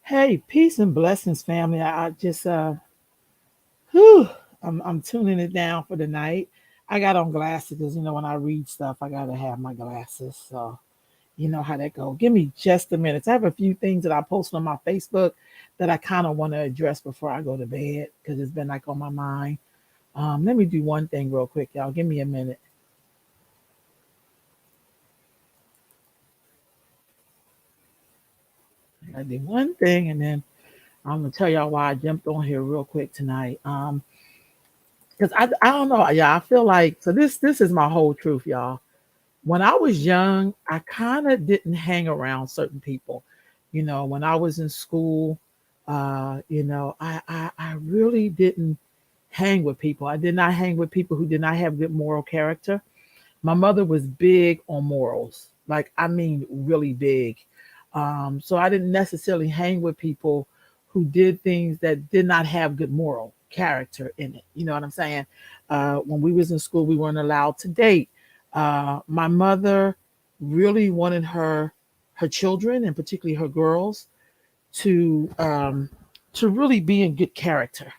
Hey, peace and blessings, family. I just whew, I'm tuning it down for the night. I got on glasses because when I read stuff, I gotta have my glasses. So you know how that go. Give me just a minute. I have a few things that I posted on my Facebook that I kind of want to address before I go to bed because it's been like on my mind. Let me do one thing real quick, y'all. Give me a minute. I do one thing and then I'm gonna tell y'all why I jumped on here real quick tonight. Because I don't know, yeah, I feel like so this is my whole truth, y'all. When I was young, I kind of didn't hang around certain people. When I was in school, I really didn't hang with people. I did not hang with people who did not have good moral character. My mother was big on morals, like I mean, really big. So I didn't necessarily hang with people who did things that did not have good moral character in it. You know what I'm saying? When we was in school, we weren't allowed to date. My mother really wanted her children, and particularly her girls, to to really be in good character.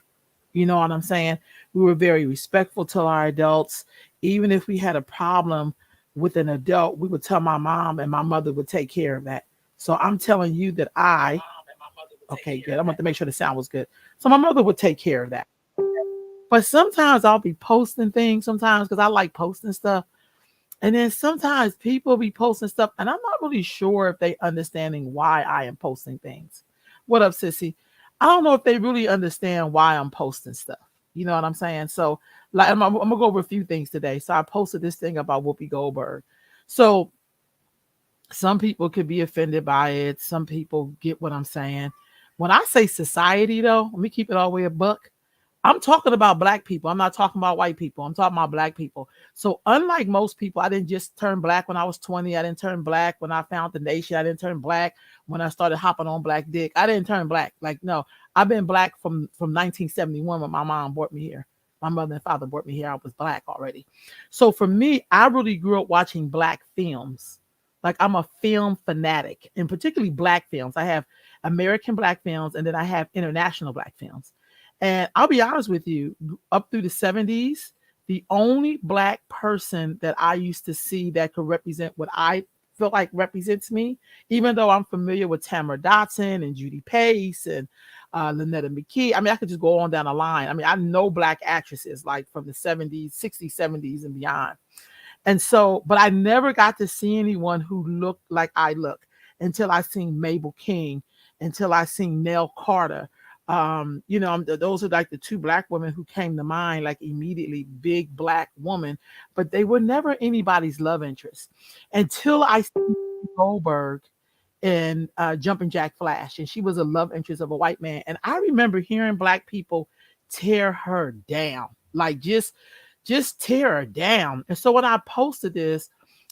You know what I'm saying? We were very respectful to our adults. Even if we had a problem with an adult, we would tell my mom, and my mother would take care of that. So I'm telling you that okay, good. I want to make sure the sound was good. So my mother would take care of that. But sometimes I'll be posting things sometimes because I like posting stuff. And then sometimes people be posting stuff, and I'm not really sure if they understanding why I am posting things. What up, sissy? I don't know if they really understand why I'm posting stuff. You know what I'm saying? So, like, I'm gonna go over a few things today. So, I posted this thing about Whoopi Goldberg. So, some people could be offended by it. Some people get what I'm saying. When I say society, though, let me keep it all the way a buck. I'm talking about black people. I'm not talking about white people. I'm talking about black people. So unlike most people, I didn't just turn black when I was 20. I didn't turn black when I found the nation. I didn't turn black when I started hopping on black dick. I didn't turn black. Like, no, I've been black from 1971 when my mom brought me here. My mother and father brought me here. I was black already. So for me, I really grew up watching black films. Like I'm a film fanatic, and particularly black films. I have American black films, and then I have international black films. And I'll be honest with you, up through the 70s, the only black person that I used to see that could represent what I feel like represents me, even though I'm familiar with Tamara Dotson and Judy Pace and Lynetta McKee. I mean, I could just go on down the line. I mean, I know black actresses like from the 70s, 60s, 70s, and beyond. And so, but I never got to see anyone who looked like I look until I seen Mabel King, until I seen Nell Carter. Those are like the two black women who came to mind, like immediately, big black woman, but they were never anybody's love interest until I see Goldberg in Jumping Jack Flash, and she was a love interest of a white man. And I remember hearing black people tear her down, like just tear her down. And so when I posted this,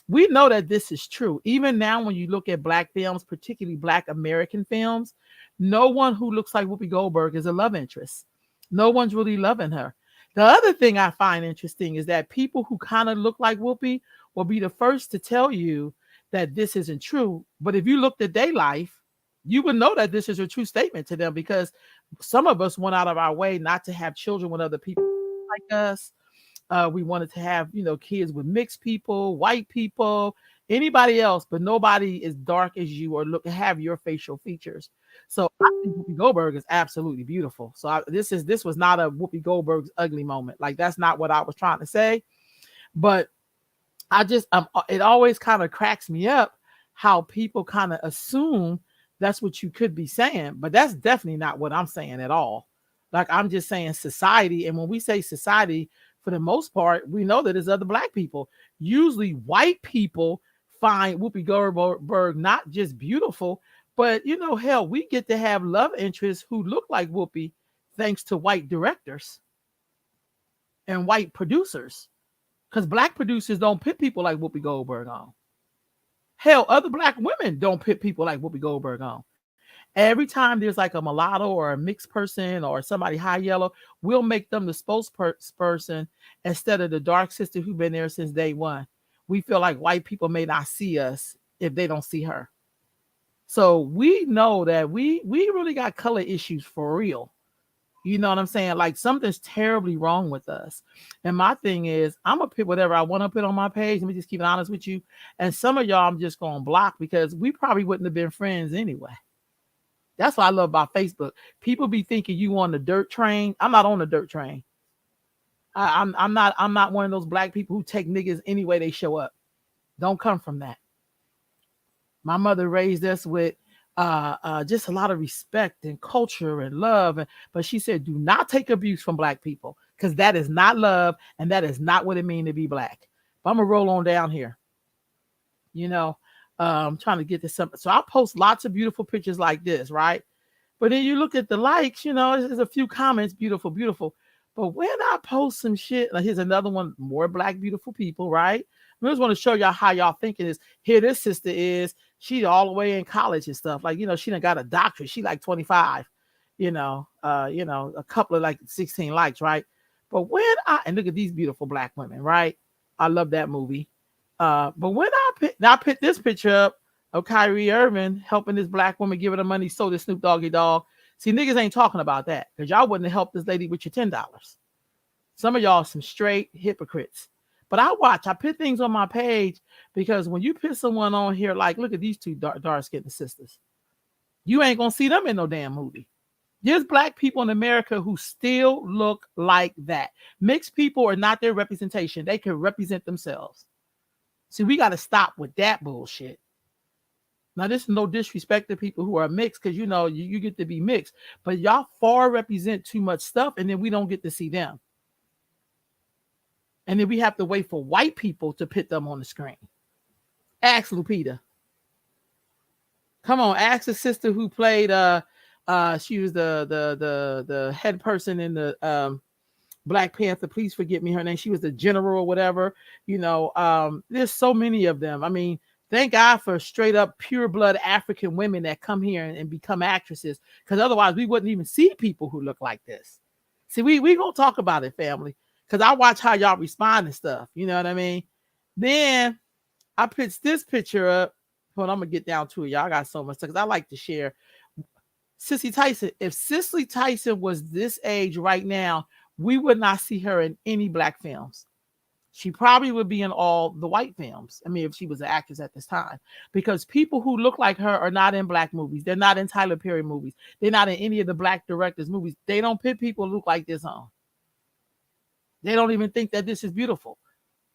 we know that this is true. Even now, when you look at black films, particularly black American films, no one who looks like Whoopi Goldberg is a love interest. No one's really loving her. The other thing I find interesting is that people who kind of look like Whoopi will be the first to tell you that this isn't true. But if you looked at their life, you would know that this is a true statement to them because some of us went out of our way not to have children with other people like us. We wanted to have, kids with mixed people, white people, anybody else, but nobody as dark as you or look have your facial features. So I think Whoopi Goldberg is absolutely beautiful. So this was not a Whoopi Goldberg's ugly moment. Like that's not what I was trying to say. But it always kind of cracks me up how people kind of assume that's what you could be saying, but that's definitely not what I'm saying at all. Like I'm just saying society, and when we say society, for the most part, we know that there's other black people. Usually, white people find Whoopi Goldberg not just beautiful, but hell, we get to have love interests who look like Whoopi, thanks to white directors and white producers. Because black producers don't put people like Whoopi Goldberg on. Hell, other black women don't put people like Whoopi Goldberg on. Every time there's like a mulatto or a mixed person or somebody high yellow, we'll make them the spokesperson instead of the dark sister who's been there since day one. We feel like white people may not see us if they don't see her. So we know that we really got color issues for real. You know what I'm saying? Like something's terribly wrong with us. And my thing is, I'm gonna put whatever I want to put on my page. Let me just keep it honest with you. And some of y'all I'm just gonna block because we probably wouldn't have been friends anyway. That's what I love about Facebook. People be thinking you on the dirt train. I'm not on the dirt train. I'm not one of those black people who take niggas any way they show up. Don't come from that. My mother raised us with just a lot of respect and culture and love. But she said, do not take abuse from black people because that is not love and that is not what it means to be black. But I'm gonna roll on down here. You know, trying to get to something. So I post lots of beautiful pictures like this, right? But then you look at the likes, there's a few comments, beautiful, beautiful. But when I post some shit, like here's another one, more black, beautiful people, right? I just want to show y'all how y'all thinking is. Here, this sister is, she's all the way in college and stuff. Like, she done got a doctorate. She like 25, a couple of like 16 likes, right? But and look at these beautiful black women, right? I love that movie. But when I picked this picture up of Kyrie Irving helping this black woman give her the money so this Snoop Doggy Dogg. See, niggas ain't talking about that because y'all wouldn't have helped this lady with your $10. Some of y'all some straight hypocrites. But I put things on my page because when you put someone on here, like, look at these two dark-skinned sisters. You ain't gonna see them in no damn movie. There's black people in America who still look like that. Mixed people are not their representation. They can represent themselves. See, we got to stop with that bullshit. Now, this is no disrespect to people who are mixed because, you get to be mixed. But y'all far represent too much stuff, and then we don't get to see them. And then we have to wait for white people to put them on the screen. Ask Lupita. Come on, ask the sister who played, she was the head person in the Black Panther. Please forget me her name. She was the general or whatever. There's so many of them. I mean, thank God for straight up pure blood African women that come here and become actresses, because otherwise we wouldn't even see people who look like this. See, we gonna talk about it, family, because I watch how y'all respond and stuff. You know what I mean? Then I put this picture up. Hold on, I'm gonna get down to it. Y'all got so much stuff because I like to share. Cicely Tyson. If Cicely Tyson was this age right now, we would not see her in any black films. She probably would be in all the white films. I mean, if she was an actress at this time, because people who look like her are not in black movies. They're not in Tyler Perry movies. They're not in any of the black directors' movies. They don't put people who look like this on. They don't even think that this is beautiful.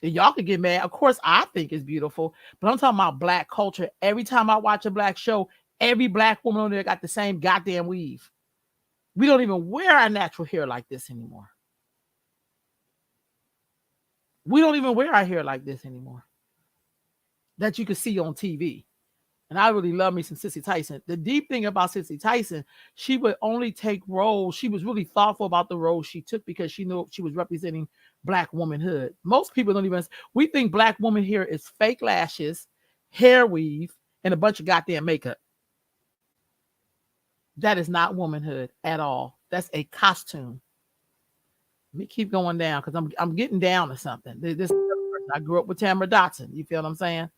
And y'all can get mad. Of course, I think it's beautiful, but I'm talking about black culture. Every time I watch a black show, every black woman on there got the same goddamn weave. We don't even wear our natural hair like this anymore. We don't even wear our hair like this anymore. That you can see on TV. And I really love me some Cicely Tyson. The deep thing about Cicely Tyson, she would only take roles. She was really thoughtful about the roles she took because she knew she was representing black womanhood. Most people don't even, we think black woman here is fake lashes, hair weave, and a bunch of goddamn makeup. That is not womanhood at all. That's a costume. Let me keep going down because I'm getting down to something. This I grew up with Tamara Dotson. You feel what I'm saying?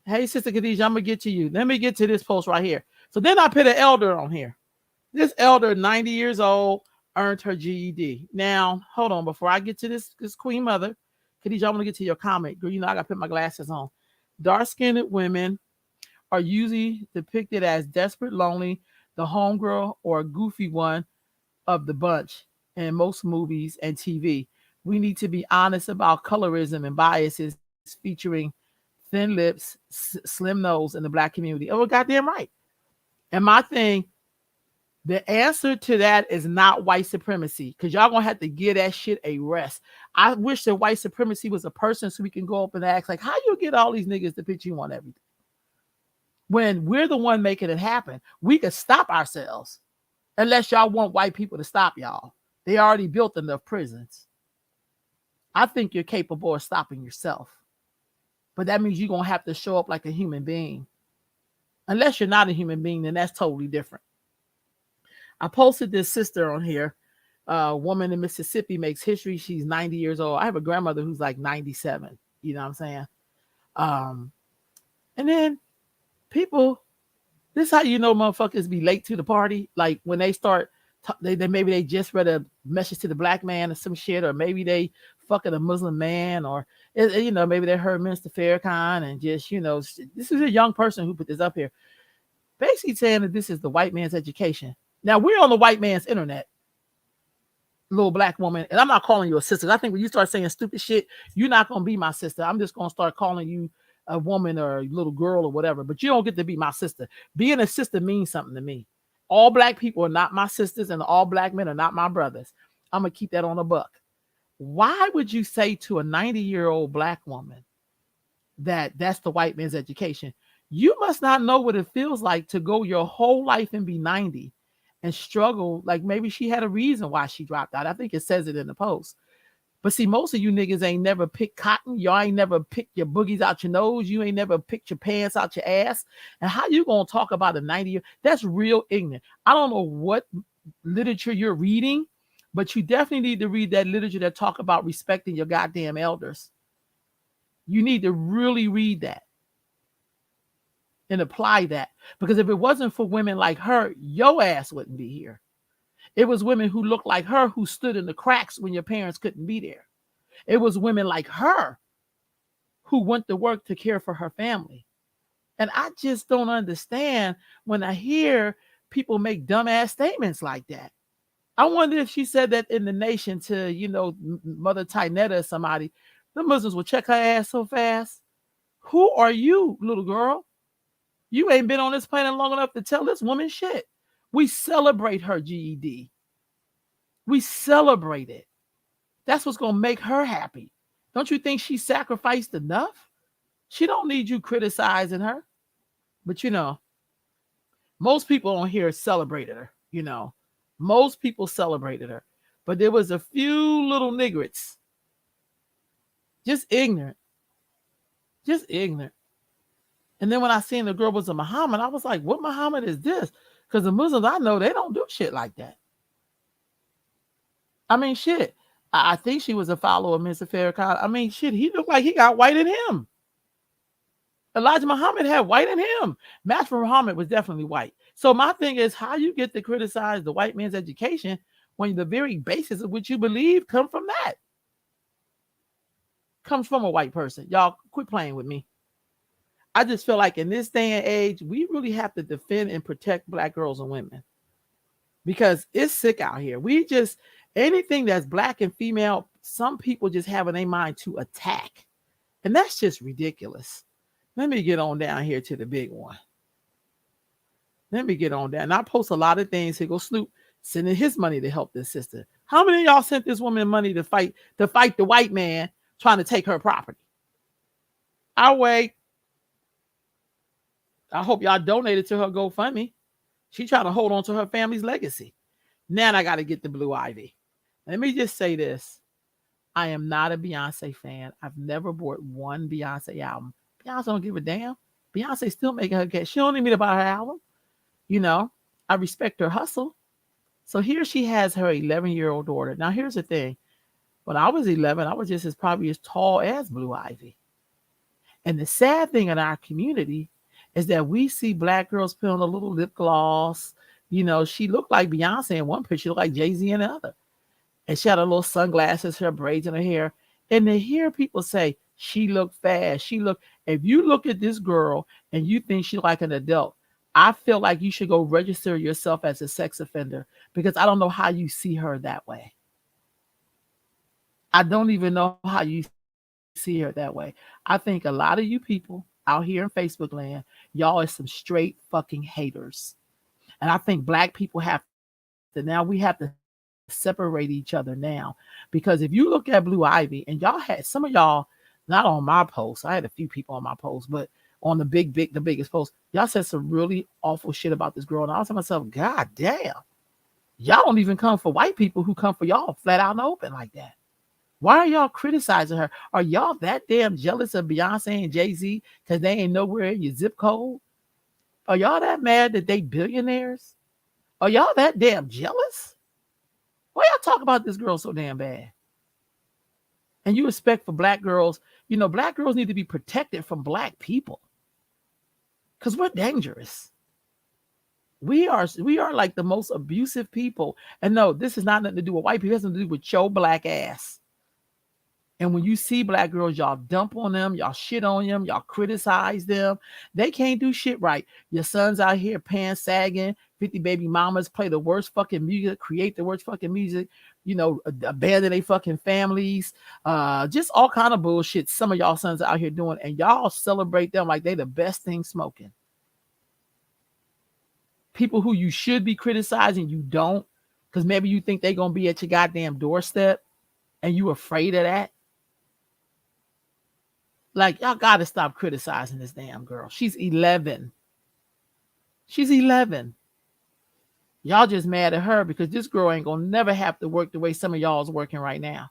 Hey, Sister Khadijah, I'm gonna get to you. Let me get to this post right here. So then I put an elder on here. This elder, 90 years old, earned her GED. Now, hold on, before I get to this Queen Mother, Khadijah, I'm gonna get to your comment. Girl, I gotta put my glasses on. Dark-skinned women are usually depicted as desperate, lonely, the homegirl, or a goofy one of the bunch in most movies and TV. We need to be honest about colorism and biases featuring thin lips, slim nose in the black community. Oh, goddamn right. And my thing, the answer to that is not white supremacy, because y'all gonna have to give that shit a rest. I wish that white supremacy was a person so we can go up and ask, like, how you get all these niggas to pitch you on everything? When we're the one making it happen, we could stop ourselves. Unless y'all want white people to stop y'all. They already built enough prisons. I think you're capable of stopping yourself. But that means you're going to have to show up like a human being. Unless you're not a human being, then that's totally different. I posted this sister on here. A woman in Mississippi makes history. She's 90 years old. I have a grandmother who's like 97. You know what I'm saying? And then people This how you know motherfuckers be late to the party. Like when they start, they maybe they just read a message to the black man or some shit, or maybe they fucking a Muslim man, or maybe they heard Minister Farrakhan and just this is a young person who put this up here, basically saying that this is the white man's education. Now we're on the white man's internet, little black woman, and I'm not calling you a sister. I think when you start saying stupid shit, you're not gonna be my sister. I'm just gonna start calling you a woman or a little girl or whatever. But you don't get to be my sister. Being a sister means something to me. All black people are not my sisters, and all black men are not my brothers. I'm gonna keep that on a buck. Why would you say to a 90-year-old black woman that that's the white man's education? You must not know what it feels like to go your whole life and be 90 and struggle. Like maybe she had a reason why she dropped out. I think it says it in the post. But see, most of you niggas ain't never picked cotton. Y'all ain't never picked your boogies out your nose. You ain't never picked your pants out your ass. And how you gonna talk about a 90-year? That's real ignorant. I don't know what literature you're reading, but you definitely need to read that literature that talk about respecting your goddamn elders. You need to really read that and apply that. Because if it wasn't for women like her, your ass wouldn't be here. It was women who looked like her who stood in the cracks when your parents couldn't be there. It was women like her who went to work to care for her family. And I just don't understand when I hear people make dumbass statements like that. I wonder if she said that in the nation to, Mother Tynetta or somebody, the Muslims will check her ass so fast. Who are you, little girl? You ain't been on this planet long enough to tell this woman shit. We celebrate her GED. We celebrate it. That's what's going to make her happy. Don't you think she sacrificed enough? She don't need you criticizing her. But most people on here celebrated her. Most people celebrated her. But there was a few little niggers, just ignorant. Just ignorant. And then when I seen the girl was a Muhammad, I was like, what Muhammad is this? Because the Muslims I know, they don't do shit like that. I mean, shit. I think she was a follower of Mr. Farrakhan. I mean, shit, he looked like he got white in him. Elijah Muhammad had white in him. Master Muhammad was definitely white. So my thing is, how you get to criticize the white man's education when the very basis of which you believe come from that? Comes from a white person. Y'all quit playing with me. I just feel like in this day and age, we really have to defend and protect black girls and women because it's sick out here. We just, anything that's black and female, some people just have in their mind to attack. And that's just ridiculous. Let me get on down here to the big one. Let me get on down. And I post a lot of things. Here go Snoop sending his money to help this sister. How many of y'all sent this woman money to fight the white man trying to take her property? I'll wait. I hope y'all donated to her GoFundMe. She trying to hold on to her family's legacy. Now I got to get the Blue Ivy. Let me just say this. I am not a Beyonce fan. I've never bought one Beyonce album. Beyonce don't give a damn. Beyonce still making her cash. She don't need me to buy her album. I respect her hustle. So here she has her 11-year-old daughter. Now here's the thing. When I was 11, I was just probably as tall as Blue Ivy. And the sad thing in our community is that we see black girls put on a little lip gloss. She looked like Beyonce in one picture, looked like Jay-Z in the other. And she had her little sunglasses, her braids in her hair. And to hear people say, she looked fast. If you look at this girl and you think she's like an adult, I feel like you should go register yourself as a sex offender because I don't know how you see her that way. I don't even know how you see her that way. I think a lot of you people out here in Facebook land, y'all are some straight fucking haters. And I think black people we have to separate each other now. Because if you look at Blue Ivy, and y'all had some of y'all, not on my post, I had a few people on my post, but on the biggest post, y'all said some really awful shit about this girl. And I was to myself, God damn, y'all don't even come for white people who come for y'all flat out and open like that. Why are y'all criticizing her? Are y'all that damn jealous of Beyonce and Jay-Z because they ain't nowhere in your zip code? Are y'all that mad that they billionaires? Are y'all that damn jealous? Why y'all talk about this girl so damn bad? And you expect for black girls, black girls need to be protected from black people because we're dangerous. We are like the most abusive people. And no, this is not nothing to do with white people. It has nothing to do with your black ass. And when you see black girls, y'all dump on them, y'all shit on them, y'all criticize them. They can't do shit right. Your sons out here pants sagging, 50 baby mamas play the worst fucking music, create the worst fucking music, abandon their fucking families, just all kind of bullshit some of y'all sons out here doing, and y'all celebrate them like they the best thing smoking. People who you should be criticizing, you don't, because maybe you think they're gonna be at your goddamn doorstep and you afraid of that. Like, y'all gotta stop criticizing this damn girl. She's 11. She's 11. Y'all just mad at her because this girl ain't gonna never have to work the way some of y'all is working right now.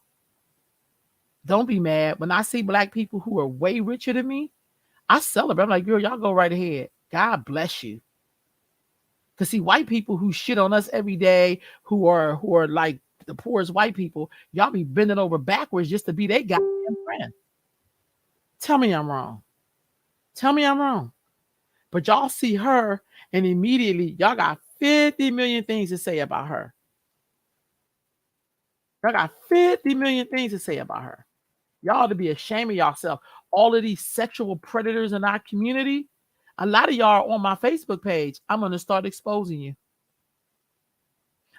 Don't be mad. When I see black people who are way richer than me, I celebrate. I'm like, girl, y'all go right ahead. God bless you. Because see, white people who shit on us every day, who are like the poorest white people, y'all be bending over backwards just to be their goddamn friend. Tell me I'm wrong. Tell me I'm wrong. But y'all see her and immediately y'all got 50 million things to say about her. Y'all got 50 million things to say about her. Y'all ought to be ashamed of yourself. All of these sexual predators in our community, a lot of y'all are on my Facebook page. I'm going to start exposing you.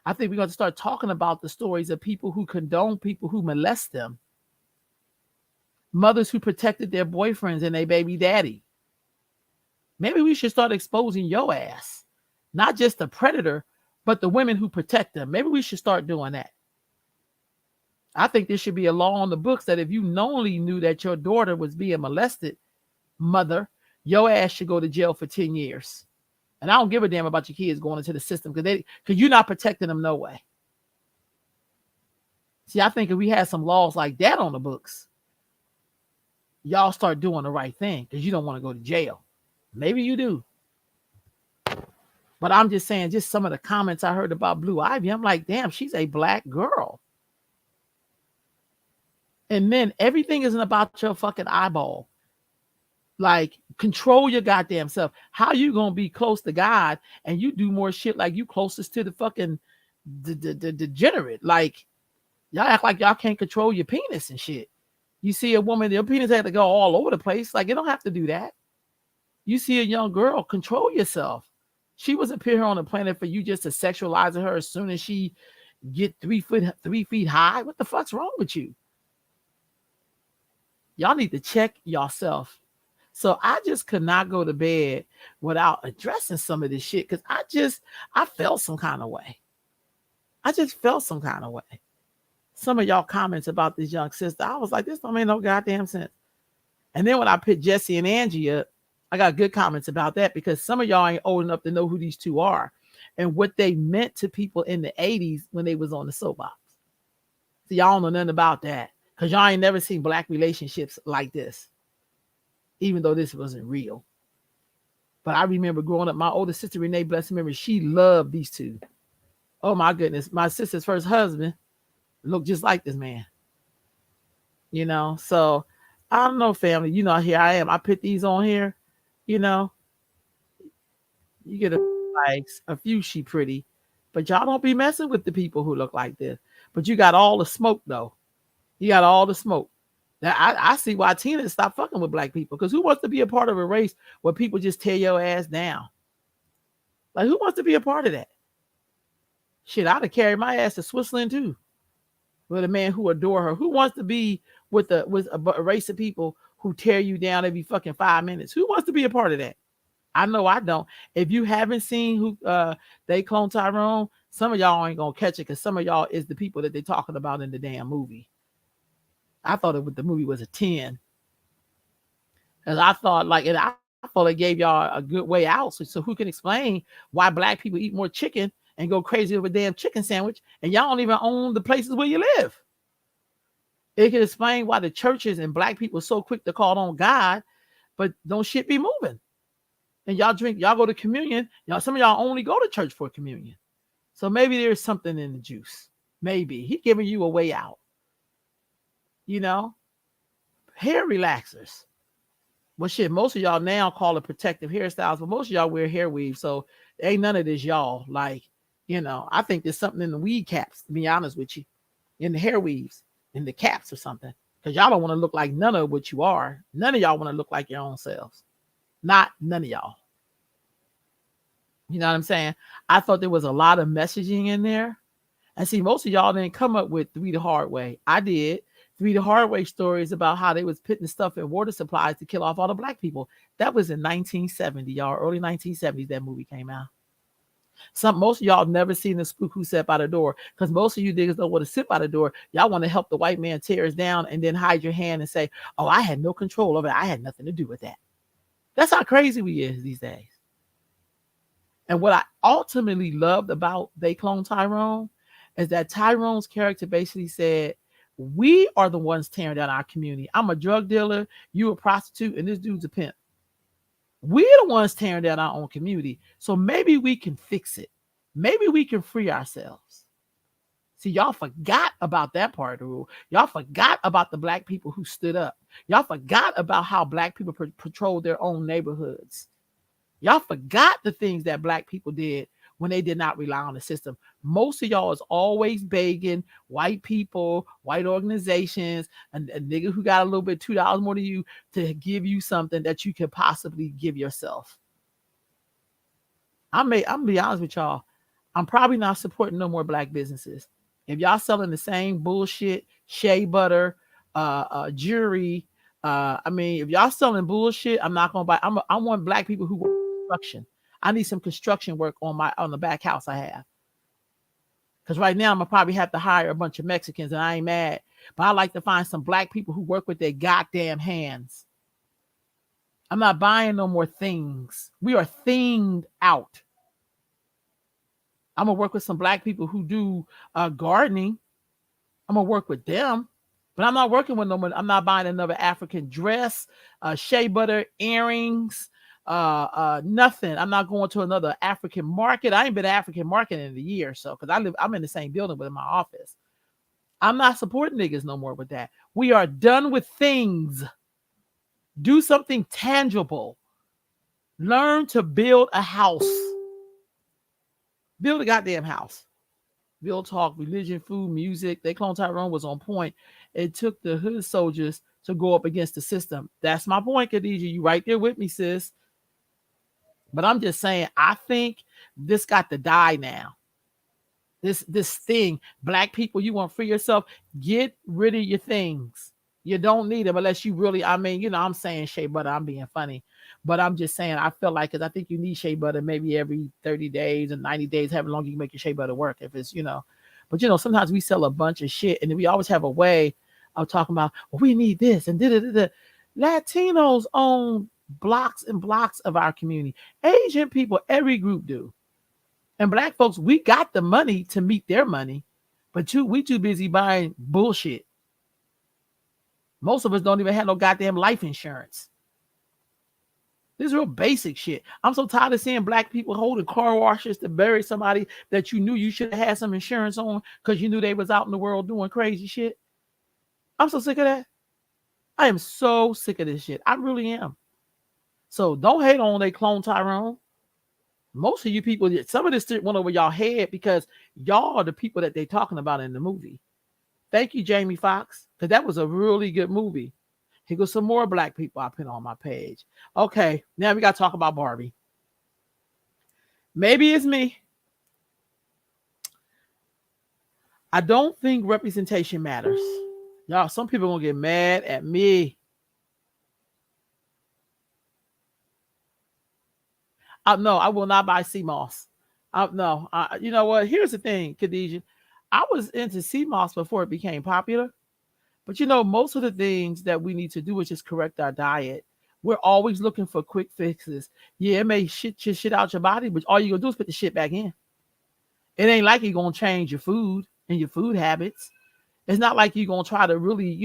I think we're going to start talking about the stories of people who condone people who molest them. Mothers who protected their boyfriends and their baby daddy. Maybe we should start exposing your ass. Not just the predator, but the women who protect them. Maybe we should start doing that. I think there should be a law on the books that if you knowingly knew that your daughter was being molested, mother, your ass should go to jail for 10 years. And I don't give a damn about your kids going into the system because you're not protecting them no way. See, I think if we had some laws like that on the books, y'all start doing the right thing because you don't want to go to jail. Maybe you do. But I'm just saying, just some of the comments I heard about Blue Ivy, I'm like, damn, she's a black girl. And men, everything isn't about your fucking eyeball. Like, control your goddamn self. How you gonna be close to God and you do more shit like you closest to the fucking degenerate? Like, y'all act like y'all can't control your penis and shit. You see a woman, your penis had to go all over the place. Like, you don't have to do that. You see a young girl, control yourself. She wasn't put here on the planet for you just to sexualize her as soon as she get 3 feet high. What the fuck's wrong with you? Y'all need to check yourself. So I just could not go to bed without addressing some of this shit because I felt some kind of way. I just felt some kind of way. Some of y'all comments about this young sister, I was like, this don't make no goddamn sense. And then when I put Jesse and Angie up, I got good comments about that because some of y'all ain't old enough to know who these two are and what they meant to people in the 80s when they was on the soapbox. So y'all don't know nothing about that because y'all ain't never seen black relationships like this, even though this wasn't real. But I remember growing up, my older sister, Renee, bless her memory, she loved these two. Oh my goodness. My sister's first husband looked just like this man. So I don't know, family. Here I am. I put these on here. You get a few she pretty, but y'all don't be messing with the people who look like this. But you got all the smoke though. You got all the smoke. Now I see why Tina stopped fucking with black people because who wants to be a part of a race where people just tear your ass down? Like, who wants to be a part of that? Shit, I'd have carried my ass to Switzerland too with a man who adore her. Who wants to be with a race of people who tear you down every fucking 5 minutes? Who wants to be a part of that? I know I don't. If you haven't seen who They Clone Tyrone, some of y'all ain't gonna catch it because some of y'all is the people that they talking about in the damn movie. I thought the movie was a 10. Because I thought I thought it gave y'all a good way out. So who can explain why black people eat more chicken and go crazy over a damn chicken sandwich and y'all don't even own the places where you live? It can explain why the churches and black people are so quick to call on God, but don't shit be moving. And y'all go to communion. Some of y'all only go to church for communion. So maybe there's something in the juice. Maybe he giving you a way out. Hair relaxers. Well, shit, most of y'all now call it protective hairstyles, but most of y'all wear hair weave. So ain't none of this y'all. Like, I think there's something in the weed caps, to be honest with you, in the hair weaves, in the caps or something. Because y'all don't want to look like none of what you are. None of y'all want to look like your own selves. Not none of y'all. You know what I'm saying? I thought there was a lot of messaging in there. And see, most of y'all didn't come up with Three the Hard Way. I did. Three the Hard Way stories about how they was putting stuff in water supplies to kill off all the black people. That was in 1970, y'all. Early 1970s, that movie came out. Most of y'all never seen the spook who sat by the door, because most of you niggas don't want to sit by the door. Y'all want to help the white man tear us down and then hide your hand and say, "Oh, I had no control over it. I had nothing to do with that." That's how crazy we is these days. And what I ultimately loved about They Clone Tyrone is that Tyrone's character basically said, we are the ones tearing down our community. I'm a drug dealer, you a prostitute, and this dude's a pimp. We're the ones tearing down our own community. So maybe we can fix it. Maybe we can free ourselves. See, y'all forgot about that part of the rule. Y'all forgot about the black people who stood up. Y'all forgot about how black people patrolled their own neighborhoods. Y'all forgot the things that black people did when they did not rely on the system. Most of y'all is always begging white people, white organizations, and a nigga who got a little bit $2 more than you to give you something that you could possibly give yourself. I'm gonna be honest with y'all. I'm probably not supporting no more black businesses. If y'all selling the same bullshit, shea butter, jewelry, if y'all selling bullshit, I'm not gonna buy. I want black people who work construction. I need some construction work on the back house I have. Because right now I'm gonna probably have to hire a bunch of Mexicans, and I ain't mad. But I like to find some black people who work with their goddamn hands. I'm not buying no more things. We are thinged out. I'm gonna work with some black people who do gardening. I'm gonna work with them, but I'm not working with no one. I'm not buying another African dress, shea butter, earrings, nothing. I'm not going to another African market. I ain't been to African market in a year or so, because I'm in the same building with my office. I'm not supporting niggas no more with that. We are done with things. Do something tangible. Learn to build a house. Build a goddamn house. Real talk, religion, food, music. They Clone Tyrone was on point. It took the hood soldiers to go up against the system. That's my point, Khadijah. You right there with me, sis. But I'm just saying, I think this got to die now. This thing, black people, you want to free yourself, get rid of your things. You don't need them unless you really, I'm saying shea butter, I'm being funny. But I'm just saying, I feel like, because I think you need shea butter maybe every 30 days and 90 days, however long you can make your shea butter work. If it's, but sometimes we sell a bunch of shit, and we always have a way of talking about, well, we need this and da. Latinos own blocks and blocks of our community. Asian people, every group do. And black folks, we got the money to meet their money, but we too busy buying bullshit. Most of us don't even have no goddamn life insurance. This is real basic shit. I'm so tired of seeing black people holding car washes to bury somebody that you knew you should have had some insurance on because you knew they was out in the world doing crazy shit. I'm so sick of that. I am so sick of this shit. I really am. So don't hate on They Clone Tyrone. Most of you people, some of this shit went over y'all head because y'all are the people that they talking about in the movie. Thank you, Jamie Foxx, because that was a really good movie. Here goes some more black people I put on my page. Okay, now we got to talk about Barbie. Maybe it's me. I don't think representation matters. Y'all, some people are going to get mad at me. No, I will not buy sea moss. No, you know what? Here's the thing, Khadijah. I was into sea moss before it became popular. But most of the things that we need to do is just correct our diet. We're always looking for quick fixes. Yeah, it may shit out your body, but all you're going to do is put the shit back in. It ain't like you're going to change your food and your food habits. It's not like you're going to try to really,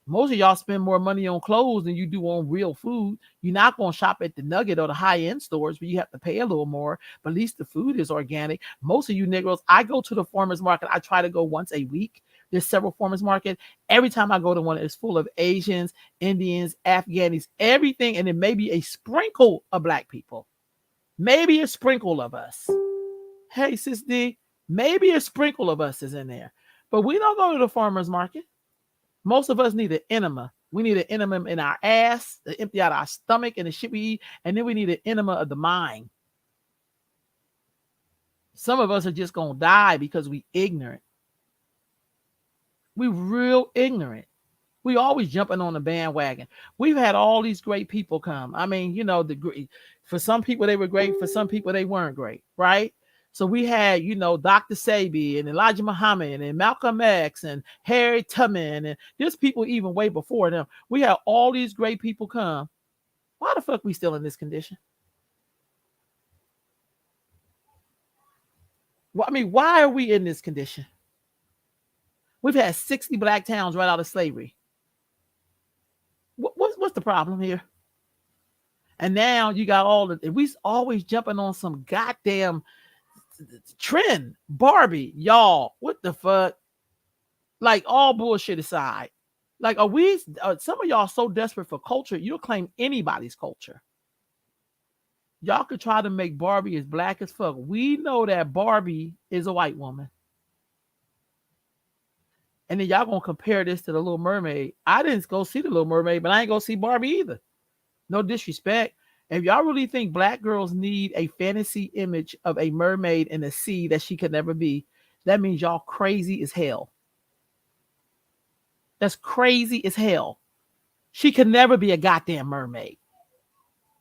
most of y'all spend more money on clothes than you do on real food. You're not going to shop at the Nugget or the high-end stores where you have to pay a little more, but at least the food is organic. Most of you Negroes, I go to the farmer's market. I try to go once a week There's several farmers market. Every time I go to one, it's full of Asians, Indians, Afghanis, everything, and then maybe a sprinkle of black people. Maybe a sprinkle of us. Hey, Sis D, maybe a sprinkle of us is in there. But we don't go to the farmer's market. Most of us need an enema. We need an enema in our ass to empty out our stomach and the shit we eat. And then we need an enema of the mind. Some of us are just going to die because we ignorant. We real ignorant. We always jumping on the bandwagon. We've had all these great people come. I mean, you know, for some people they were great. For some people they weren't great, right? So we had, you know, Dr. Sebi and Elijah Muhammad and Malcolm X and Harry Tubman, and there's people even way before them. We had all these great people come. Why the fuck we still in this condition? Well, I mean, why are we in this condition? We've had 60 black towns right out of slavery. What's the problem here? And now you got all the, we always jumping on some goddamn trend. Barbie, y'all, what the fuck? Like, all bullshit aside, like, some of y'all so desperate for culture, you'll claim anybody's culture. Y'all could try to make Barbie as black as fuck. We know that Barbie is a white woman. And then y'all gonna compare this to the Little Mermaid. I didn't go see the Little Mermaid, but I ain't gonna see Barbie either. No disrespect. If y'all really think black girls need a fantasy image of a mermaid in the sea that she could never be, that means y'all crazy as hell. That's crazy as hell. She could never be a goddamn mermaid.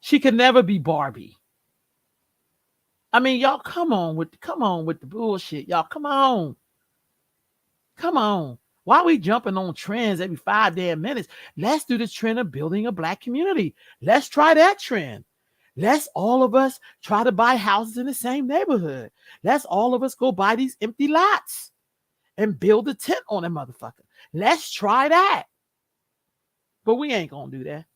She could never be Barbie. I mean, y'all come on with the bullshit. Y'all come on. Come on. Why are we jumping on trends every 5 damn minutes? Let's do this trend of building a black community. Let's try that trend. Let's all of us try to buy houses in the same neighborhood. Let's all of us go buy these empty lots and build a tent on a motherfucker. Let's try that. But we ain't going to do that.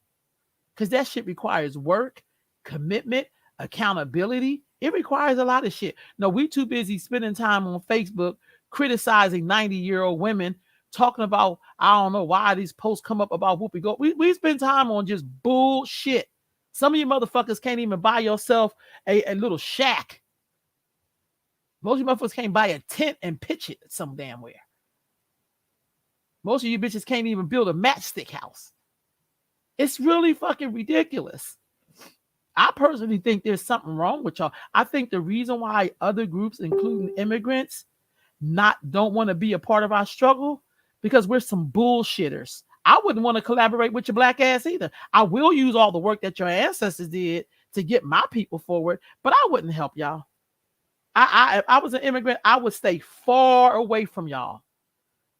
Because that shit requires work, commitment, accountability. It requires a lot of shit. No, we too busy spending time on Facebook criticizing 90-year-old women, talking about, I don't know why these posts come up about Whoopi Gold. We spend time on just bullshit. Some of you motherfuckers can't even buy yourself a little shack. Most of you motherfuckers can't buy a tent and pitch it some damn where. Most of you bitches can't even build a matchstick house. It's really fucking ridiculous. I personally think there's something wrong with y'all. I think the reason why other groups, including immigrants, don't want to be a part of our struggle, because we're some bullshitters. I wouldn't want to collaborate with your black ass either. I will use all the work that your ancestors did to get my people forward, but I wouldn't help y'all. If I was an immigrant, I would stay far away from y'all.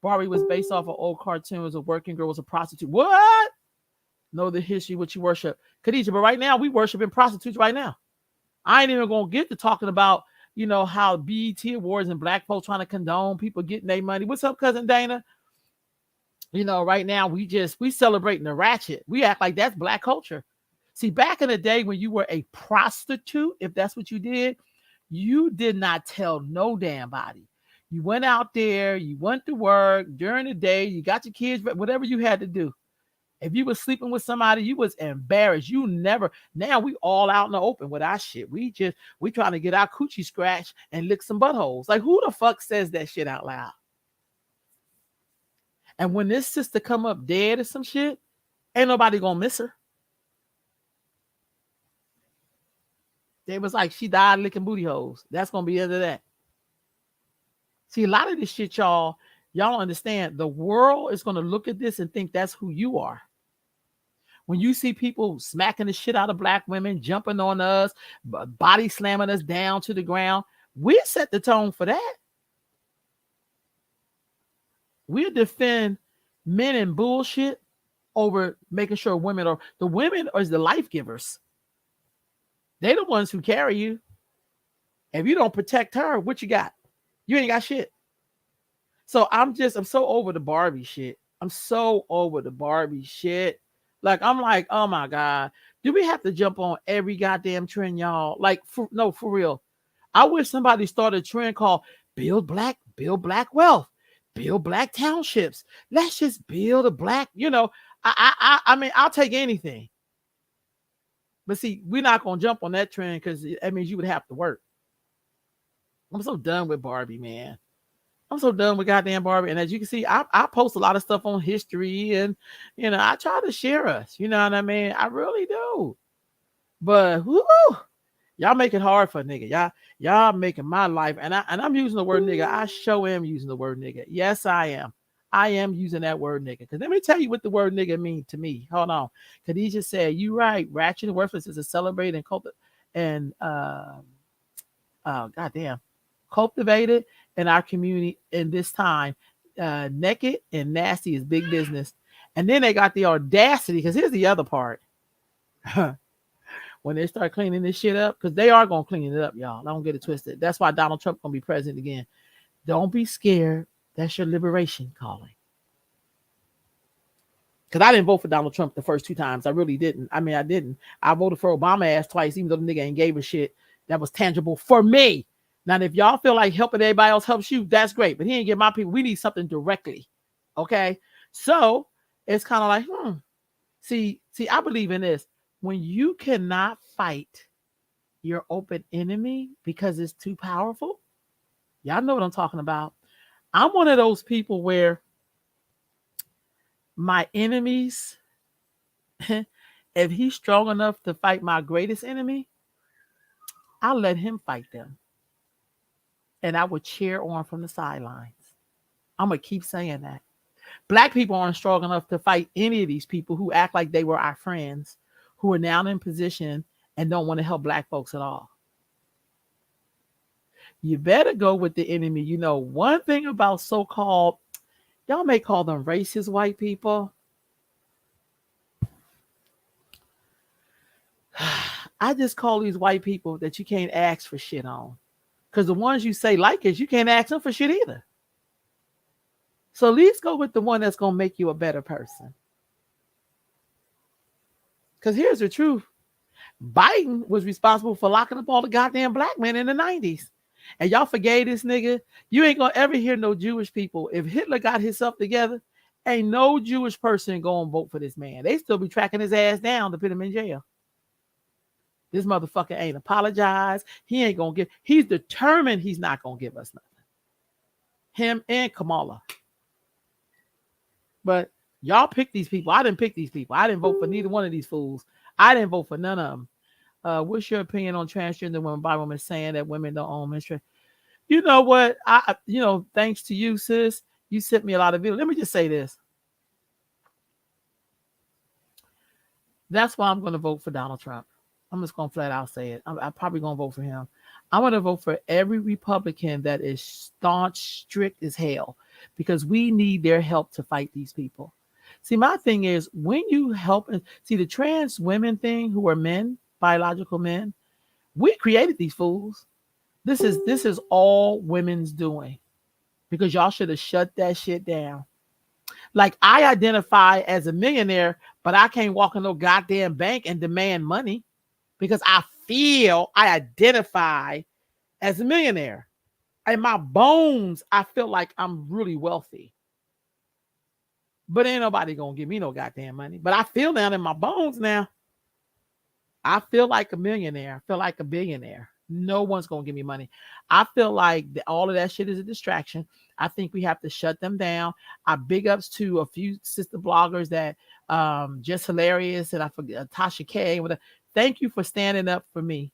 Barbie was based off of old cartoons. A working girl was a prostitute. What? Know the history, what you worship. Khadijah, but right now we worshiping prostitutes right now. I ain't even going to get to talking about, you know, how BET Awards and black folks trying to condone people getting their money. What's up, cousin Dana? You know, right now we celebrating the ratchet. We act like that's black culture. See, back in the day when you were a prostitute, if that's what you did not tell no damn body. You went out there, you went to work during the day, you got your kids, whatever you had to do. If you were sleeping with somebody, you was embarrassed. You never. Now we all out in the open with our shit. We trying to get our coochie scratched and lick some buttholes. Like, who the fuck says that shit out loud? And when this sister come up dead or some shit, ain't nobody gonna miss her. They was like, she died licking booty holes. That's gonna be the end of that. See, a lot of this shit, y'all don't understand. The world is gonna look at this and think that's who you are. When you see people smacking the shit out of black women, jumping on us, body slamming us down to the ground, we set the tone for that. We defend men and bullshit over making sure women are the life givers. They're the ones who carry you. If you don't protect her, what you got? You ain't got shit. So I'm so over the Barbie shit. I'm so over the Barbie shit. Like, I'm like, oh my God, do we have to jump on every goddamn trend, y'all? Like, for real. I wish somebody started a trend called build black wealth, build black townships. Let's just build a black, I mean, I'll take anything. But see, we're not gonna jump on that trend because that means you would have to work. I'm so done with Barbie, man. I'm so done with goddamn Barbie. And as you can see, I post a lot of stuff on history and I try to share us. You know what I mean? I really do. But whoo, y'all make it hard for a nigga. Y'all making my life. And I'm using the word nigga. I sure am using the word nigga. Yes, I am. I am using that word nigga. Because let me tell you what the word nigga mean to me. Hold on. Khadijah said, you right. Ratchet and worthless is a celebrate and cultivate and goddamn cultivated in our community in this time. Naked and nasty is big business. And then they got the audacity, because here's the other part. When they start cleaning this shit up, because they are going to clean it up, y'all. Don't get it twisted. That's why Donald Trump going to be president again. Don't be scared. That's your liberation calling. Because I didn't vote for Donald Trump the first two times. I really didn't. I mean, I didn't. I voted for Obama ass twice, even though the nigga ain't gave a shit that was tangible for me. Now, if y'all feel like helping everybody else helps you, that's great. But he ain't give my people. We need something directly. Okay? So it's kind of like, See, I believe in this. When you cannot fight your open enemy because it's too powerful, y'all know what I'm talking about. I'm one of those people where my enemies, if he's strong enough to fight my greatest enemy, I'll let him fight them. And I will cheer on from the sidelines. I'm going to keep saying that. Black people aren't strong enough to fight any of these people who act like they were our friends, who are now in position and don't want to help black folks at all. You better go with the enemy. One thing about so-called, y'all may call them racist white people. I just call these white people that you can't ask for shit on. Because the ones you say like us, you can't ask them for shit either. So at least go with the one that's going to make you a better person. Because here's the truth. Biden was responsible for locking up all the goddamn black men in the 90s. And y'all forgave this nigga. You ain't going to ever hear no Jewish people. If Hitler got himself together, ain't no Jewish person going to vote for this man. They still be tracking his ass down to put him in jail. This motherfucker ain't apologized. He ain't going to give. He's determined he's not going to give us nothing. Him and Kamala. But y'all pick these people. I didn't pick these people. I didn't vote for neither one of these fools. I didn't vote for none of them. What's your opinion on transgender women by women saying that women don't own menstruation? You know what? Thanks to you, sis, you sent me a lot of videos. Let me just say this. That's why I'm going to vote for Donald Trump. I'm just going to flat out say it. I'm probably going to vote for him. I'm going to vote for every Republican that is staunch, strict as hell, because we need their help to fight these people. See, my thing is, when you help, see the trans women thing, who are men, biological men, we created these fools. This is all women's doing, because y'all should have shut that shit down. Like, I identify as a millionaire, but I can't walk in no goddamn bank and demand money because I feel I identify as a millionaire. In my bones, I feel like I'm really wealthy. But ain't nobody gonna give me no goddamn money. But I feel down in my bones now, I feel like a millionaire. I feel like a billionaire. No one's gonna give me money. I feel like all of that shit is a distraction. I think we have to shut them down. I big ups to a few sister bloggers that just hilarious, and I forget Tasha K. Thank you for standing up for me.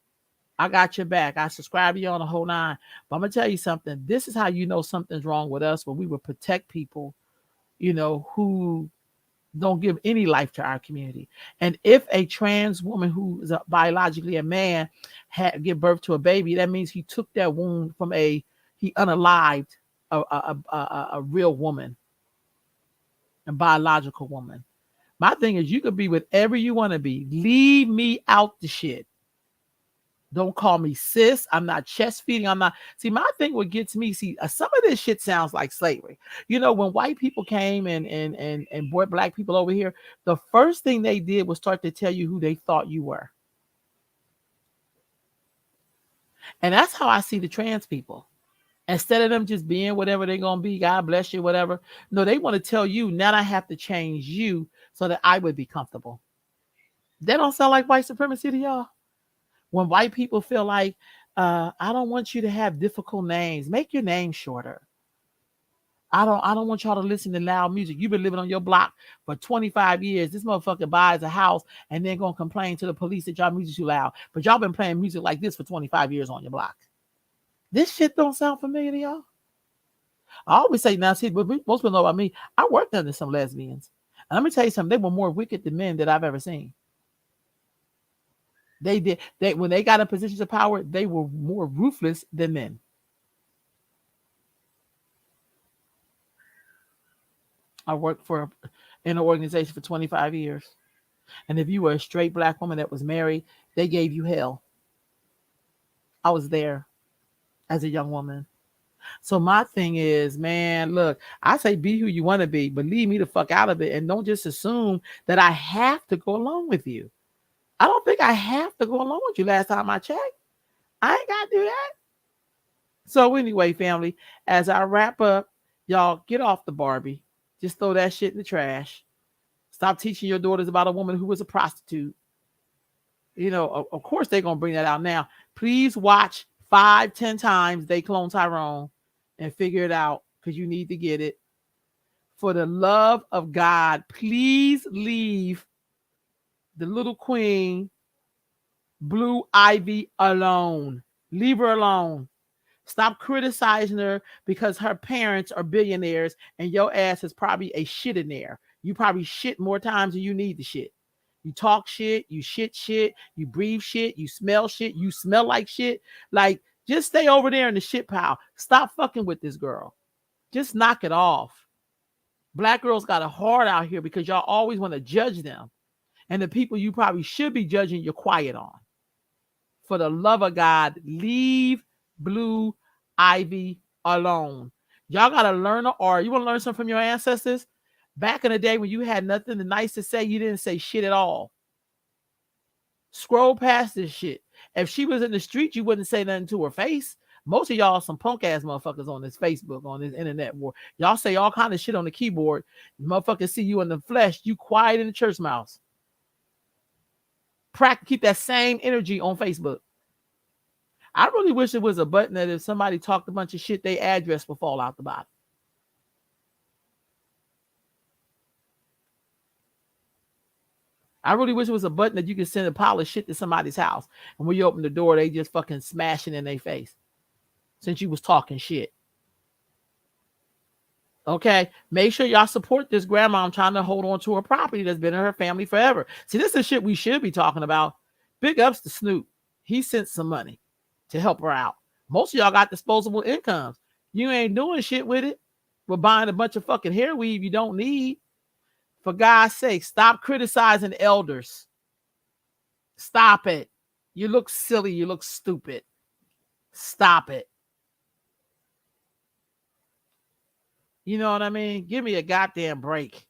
I got your back. I subscribe to you on the whole nine. But I'm gonna tell you something. This is how you know something's wrong with us, when we will protect people, who don't give any life to our community. And if a trans woman who is biologically a man give birth to a baby, that means he took that wound from he unalived a real woman, a biological woman. My thing is, you could be whatever you want to be. Leave me out the shit. Don't call me sis. I'm not chest feeding. I'm not. See, my thing, what gets me, some of this shit sounds like slavery. When white people came and brought black people over here, the first thing they did was start to tell you who they thought you were. And that's how I see the trans people. Instead of them just being whatever they're gonna be, God bless you, whatever. No, they want to tell you now I have to change you so that I would be comfortable. That don't sound like white supremacy to y'all. When white people feel like, I don't want you to have difficult names, make your name shorter. I don't want y'all to listen to loud music. You've been living on your block for 25 years. This motherfucker buys a house and then gonna complain to the police that y'all music too loud. But y'all been playing music like this for 25 years on your block. This shit don't sound familiar to y'all. I always say now, see, but most people know about me. I worked under some lesbians. And let me tell you something, they were more wicked than men that I've ever seen. They did they when they got in positions of power, they were more ruthless than men. I worked for in an organization for 25 years. And if you were a straight black woman that was married, they gave you hell. I was there as a young woman. So my thing is, man, look, I say be who you want to be, but leave me the fuck out of it. And don't just assume that I have to go along with you. I don't think I have to go along with you last time I checked. I ain't got to do that. So anyway, family, as I wrap up, y'all get off the Barbie. Just throw that shit in the trash. Stop teaching your daughters about a woman who was a prostitute. You know, of course they're going to bring that out now. Please watch 5-10 times They Clone Tyrone and figure it out because you need to get it. For the love of God, please leave the little queen, Blue Ivy, alone. Leave her alone. Stop criticizing her because her parents are billionaires and your ass is probably a shit in there. You probably shit more times than you need to shit. You talk shit, you shit, you breathe shit, you smell shit, you smell like shit. Like, just stay over there in the shit pile. Stop fucking with this girl. Just knock it off. Black girls got it hard out here because y'all always want to judge them. And the people you probably should be judging, you're quiet on. For the love of God, leave Blue Ivy alone. Y'all got to learn an art. You want to learn something from your ancestors? Back in the day when you had nothing nice to say, you didn't say shit at all. Scroll past this shit. If she was in the street, you wouldn't say nothing to her face. Most of y'all some punk ass motherfuckers on this Facebook, on this internet war. Y'all say all kind of shit on the keyboard. Motherfuckers see you in the flesh. You quiet in the church mouse. Keep that same energy on Facebook. I really wish it was a button that if somebody talked a bunch of shit, their address would fall out the bottom. I really wish it was a button that you could send a pile of shit to somebody's house. And when you open the door, they just fucking smashing in their face. Since you was talking shit. Okay, make sure y'all support this grandma. I'm trying to hold on to her property that's been in her family forever. See, this is shit we should be talking about. Big ups to Snoop. He sent some money to help her out. Most of y'all got disposable incomes. You ain't doing shit with it. We're buying a bunch of fucking hair weave you don't need. For God's sake, stop criticizing elders. Stop it. You look silly. You look stupid. Stop it. You know what I mean? Give me a goddamn break.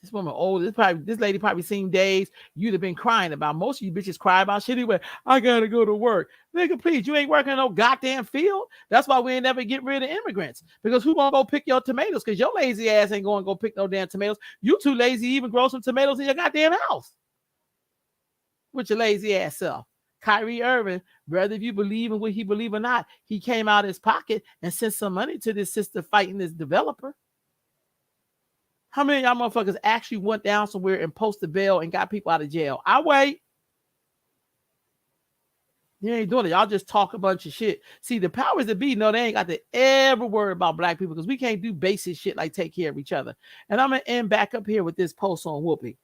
This woman old. This lady probably seen days you'd have been crying about. Most of you bitches cry about shit anyway. I gotta go to work. Nigga, please, you ain't working in no goddamn field. That's why we ain't never get rid of immigrants. Because who gonna go pick your tomatoes? Because your lazy ass ain't gonna go pick no damn tomatoes. You too lazy to even grow some tomatoes in your goddamn house. With your lazy ass self. Kyrie Irving, whether if you believe in what he believe or not, he came out of his pocket and sent some money to this sister fighting this developer. How many of y'all motherfuckers actually went down somewhere and posted bail and got people out of jail? I wait. You ain't doing it. Y'all just talk a bunch of shit. See, the powers that be, no, they ain't got to ever worry about black people because we can't do basic shit like take care of each other. And I'm going to end back up here with this post on Whoopi.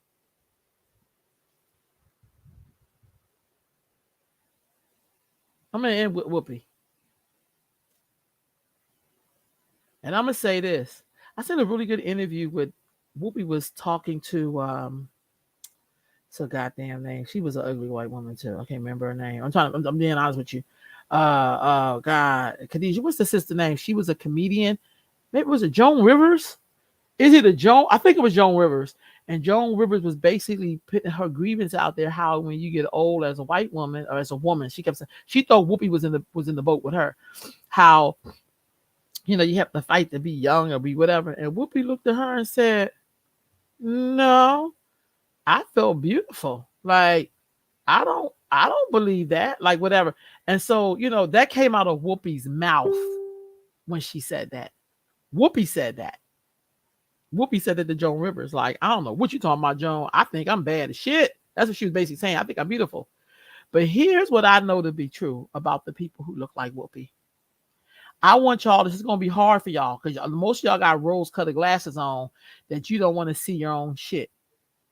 I'm going to end with Whoopi. And I'm going to say this. I seen a really good interview with Whoopi was talking to it's a goddamn name. She was an ugly white woman too. I can't remember her name. I'm being honest with you. Oh God. Khadijah, what's the sister name? She was a comedian. Maybe was it Joan Rivers? Is it a Joan? I think it was Joan Rivers. And Joan Rivers was basically putting her grievance out there how when you get old as a white woman or as a woman, she kept saying she thought Whoopi was in the boat with her. How you have to fight to be young or be whatever. And Whoopi looked at her and said, "No, I felt beautiful. Like I don't believe that. Like whatever." And so, that came out of Whoopi's mouth when she said that. Whoopi said that. Whoopi said that to Joan Rivers. Like, I don't know what you talking about, Joan. I think I'm bad as shit. That's what she was basically saying. I think I'm beautiful. But here's what I know to be true about the people who look like Whoopi. I want y'all, this is going to be hard for y'all because most of y'all got rose colored glasses on that you don't want to see your own shit.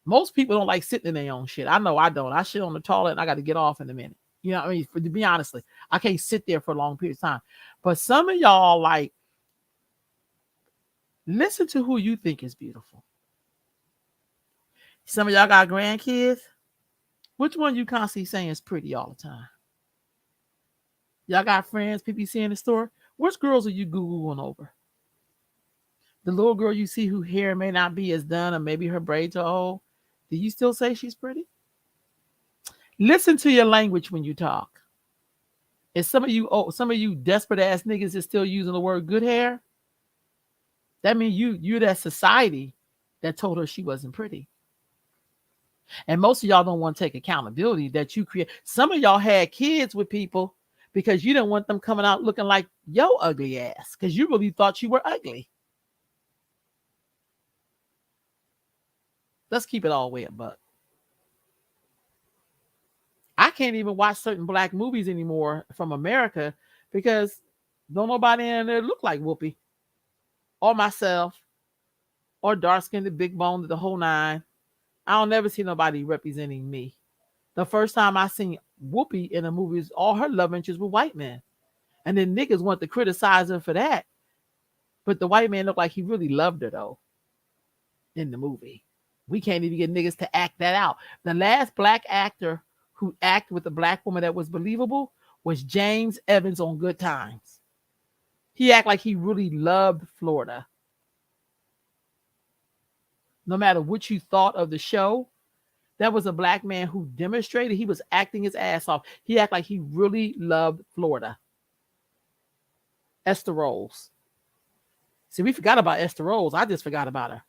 Most people don't like sitting in their own shit. I know I don't. I shit on the toilet and I got to get off in a minute. You know what I mean? To be honestly, I can't sit there for a long period of time. But some of y'all, like, listen to who you think is beautiful. Some of y'all got grandkids. Which one you constantly saying is pretty all the time? Y'all got friends, people you see in the store. Which girls are you Googling over? The little girl you see who hair may not be as done or maybe her braids are old. Do you still say she's pretty? Listen to your language when you talk. If some of you desperate ass niggas is still using the word good hair, that means you're that society that told her she wasn't pretty. And most of y'all don't want to take accountability that you create. Some of y'all had kids with people because you didn't want them coming out looking like yo ugly ass because you really thought you were ugly. Let's keep it all the way a buck. I can't even watch certain black movies anymore from America because don't nobody in there look like Whoopi or myself or dark skinned, the big bone, the whole nine. I don't never see nobody representing me. The first time I seen Whoopi in a movie, is all her love interests were white men. And then niggas want to criticize her for that. But the white man looked like he really loved her though in the movie. We can't even get niggas to act that out. The last black actor who acted with a black woman that was believable was James Evans on Good Times. He acted like he really loved Florida. No matter what you thought of the show, that was a black man who demonstrated he was acting his ass off. He acted like he really loved Florida. Esther Rolls. See, we forgot about Esther Rolls. I just forgot about her.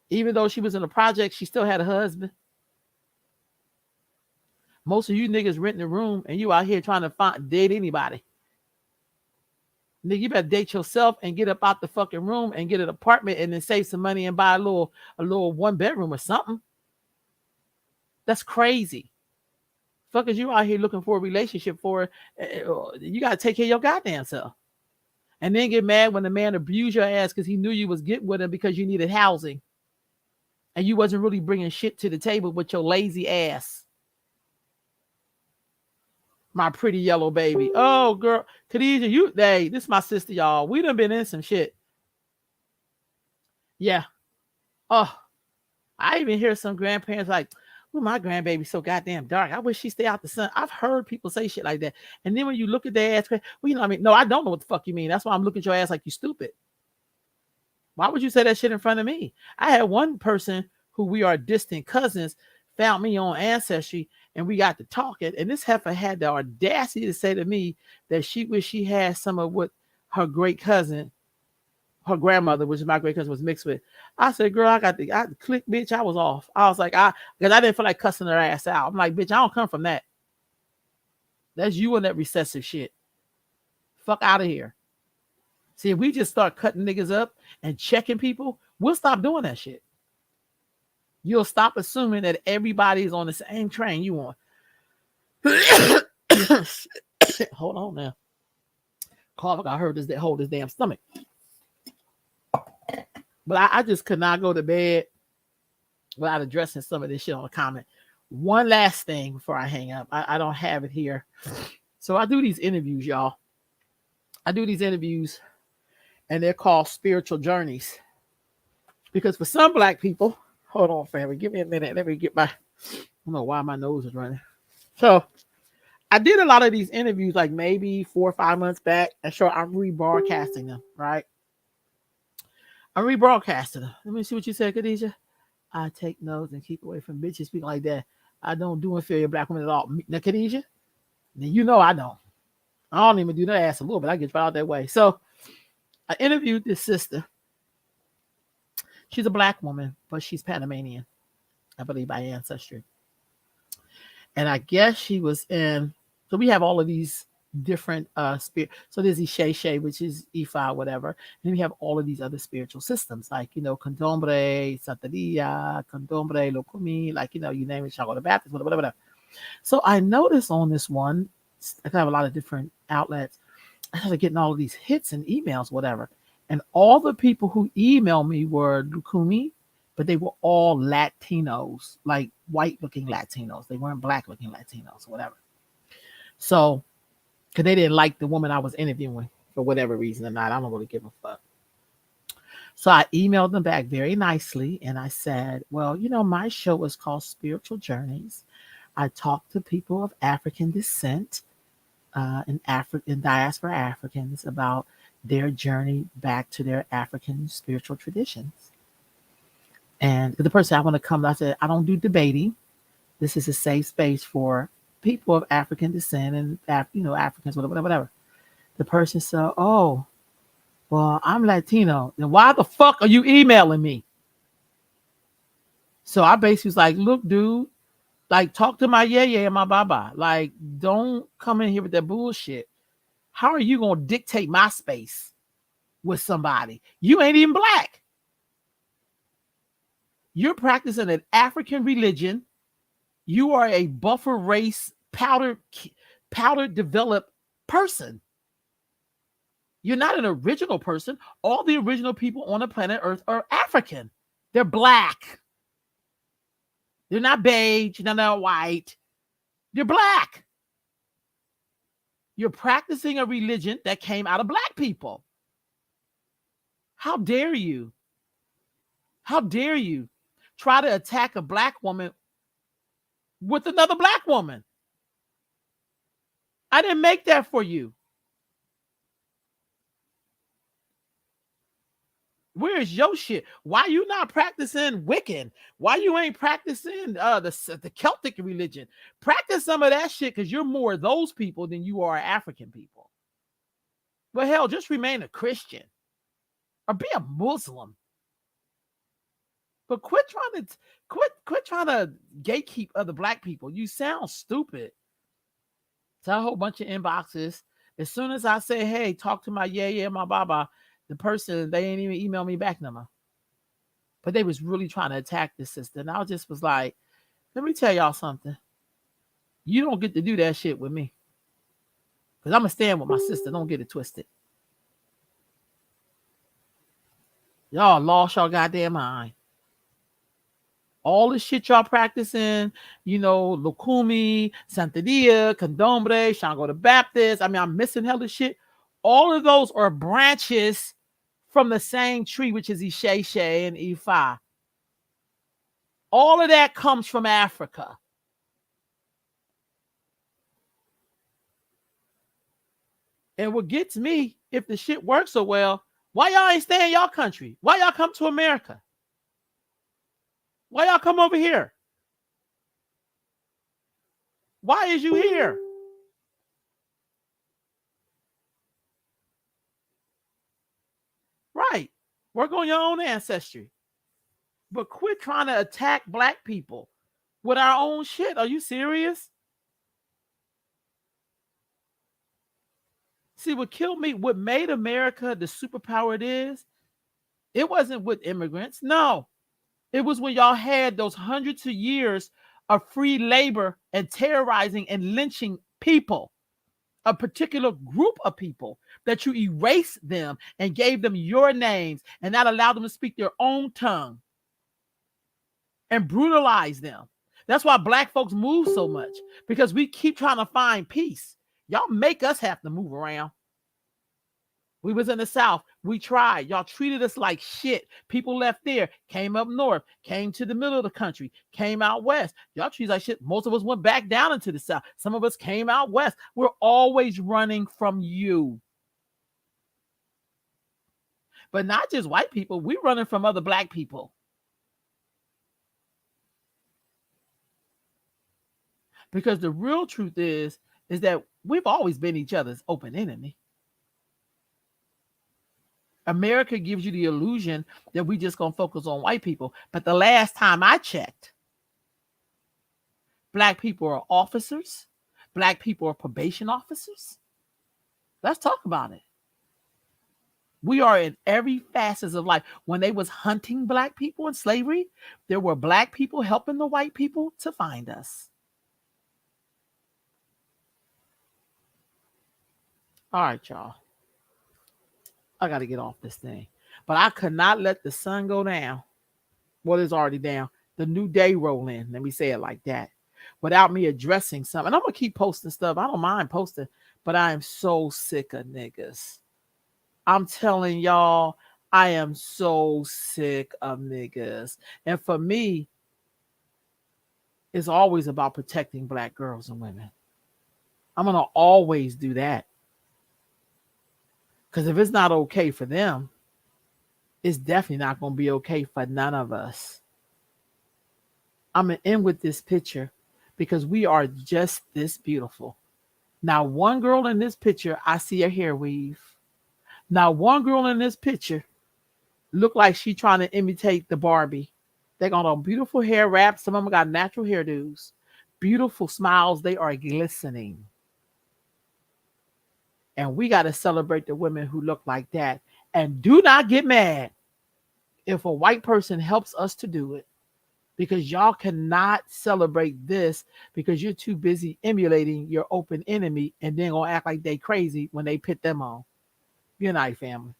Even though she was in a project, she still had a husband. Most of you niggas renting a room and you out here trying to date anybody. Nigga, you better date yourself and get up out the fucking room and get an apartment and then save some money and buy a little 1-bedroom or something. That's crazy. Fuckers, you out here looking for a relationship for, you got to take care of your goddamn self. And then get mad when the man abused your ass because he knew you was getting with him because you needed housing. And you wasn't really bringing shit to the table with your lazy ass. My pretty yellow baby. Oh, girl. Khadijah, this is my sister, y'all. We done been in some shit. Yeah. Oh, I even hear some grandparents like, well, my grandbaby's so goddamn dark. I wish she stay out the sun. I've heard people say shit like that. And then when you look at their ass, well, you know what I mean? No, I don't know what the fuck you mean. That's why I'm looking at your ass like you stupid. Why would you say that shit in front of me? I had one person who we are distant cousins found me on Ancestry and we got to talking. And this heifer had the audacity to say to me that she wished she had some of what her great cousin, her grandmother, which is my great cousin, was mixed with. I said, girl, I clicked, bitch. I was off. I was like, because I didn't feel like cussing her ass out. I'm like, bitch, I don't come from that. That's you and that recessive shit. Fuck out of here. See, if we just start cutting niggas up and checking people, we'll stop doing that shit. You'll stop assuming that everybody's on the same train you on. Hold on now. Cough, I heard this hold his damn stomach. But I just could not go to bed without addressing some of this shit on the comment. One last thing before I hang up. I don't have it here. So I do these interviews, y'all. I do these interviews and they're called spiritual journeys. Because for some black people, hold on, family, give me a minute. Let me get I don't know why my nose is running. So I did a lot of these interviews like maybe 4 or 5 months back. And sure, I'm rebroadcasting them, right? I'm rebroadcasting. Let me see what you said, Khadijah. I take notes and keep away from bitches speaking like that. I don't do inferior black women at all. Now, Khadijah, then you know I don't. I don't even do that ass a little bit. I get right out that way. So I interviewed this sister. She's a black woman, but she's Panamanian, I believe, by ancestry. And I guess she was in. So we have all of these different spirit. So there's Isheshe, which is Ifa, whatever. And then we have all of these other spiritual systems, like Candomblé, Santeria, Candomblé, Lokumi, like you name it, Shango the Baptist, whatever. So I noticed on this one, I have a lot of different outlets. I started getting all of these hits and emails, whatever. And all the people who emailed me were Lukumi, but they were all Latinos, like white looking Latinos. They weren't black looking Latinos, whatever. So, because they didn't like the woman I was interviewing for whatever reason or not. I don't really give a fuck. So I emailed them back very nicely and I said, well, my show is called Spiritual Journeys. I talk to people of African descent in diaspora Africans about their journey back to their African spiritual traditions. And the person I want to come, I said, I don't do debating. This is a safe space for people of African descent and Africans, whatever. The person said, "Oh, well, I'm Latino. Then why the fuck are you emailing me?" So I basically was like, "Look, dude, like talk to my yeah and my baba. Like, don't come in here with that bullshit. How are you gonna dictate my space with somebody? You ain't even black. You're practicing an African religion. You are a buffer race, powder developed person. You're not an original person. All the original people on the planet Earth are African. They're black. They're not beige. They're not white. They're black. You're practicing a religion that came out of black people. How dare you? How dare you try to attack a black woman with another black woman? I didn't make that for you. Where's your shit? Why you not practicing Wiccan? Why you ain't practicing the Celtic religion? Practice some of that shit because you're more of those people than you are African people. Well, hell, just remain a Christian or be a Muslim. But quit trying to gatekeep other black people. You sound stupid. So a whole bunch of inboxes. As soon as I say, "Hey, talk to my yeah, my baba," the person, they ain't even email me back no more. But they was really trying to attack this sister. And I just was like, let me tell y'all something. You don't get to do that shit with me. Because I'm going to stand with my sister. Don't get it twisted. Y'all lost y'all goddamn mind. All the shit y'all practicing, Lukumi, Santeria, Candomblé, Shango the Baptist. I mean, I'm missing hella shit. All of those are branches from the same tree, which is Isheshe and Ifa. All of that comes from Africa. And what gets me, if the shit works so well, why y'all ain't stay in y'all country? Why y'all come to America? Why y'all come over here? Why is you here? Right. Work on your own ancestry. But quit trying to attack black people with our own shit. Are you serious? See, what killed me, what made America the superpower it is, it wasn't with immigrants. No. It was when y'all had those hundreds of years of free labor and terrorizing and lynching people, a particular group of people, that you erased them and gave them your names and not allowed them to speak their own tongue and brutalize them. That's why black folks move so much, because we keep trying to find peace. Y'all make us have to move around. We was in the South. We tried. Y'all treated us like shit. People left there, came up north, came to the middle of the country, came out west. Y'all treated us like shit. Most of us went back down into the South. Some of us came out west. We're always running from you. But not just white people. We running from other black people. Because the real truth is that we've always been each other's open enemy. America gives you the illusion that we just gonna focus on white people. But the last time I checked, black people are officers, black people are probation officers. Let's talk about it. We are in every facet of life. When they was hunting black people in slavery, there were black people helping the white people to find us. All right, y'all. I got to get off this thing. But I could not let the sun go down. Well, it's already down. The new day roll in. Let me say it like that. Without me addressing something. And I'm going to keep posting stuff. I don't mind posting. But I am so sick of niggas. I'm telling y'all, I am so sick of niggas. And for me, it's always about protecting black girls and women. I'm going to always do that. Because if it's not okay for them, it's definitely not going to be okay for none of us. I'm going to end with this picture because we are just this beautiful. Now, one girl in this picture, I see a hair weave. Now, one girl in this picture look like she trying to imitate the Barbie. They got on beautiful hair wraps. Some of them got natural hairdos. Beautiful smiles. They are glistening. And we got to celebrate the women who look like that. And do not get mad if a white person helps us to do it. Because y'all cannot celebrate this because you're too busy emulating your open enemy and then gonna act like they crazy when they pit them on. Good night, family.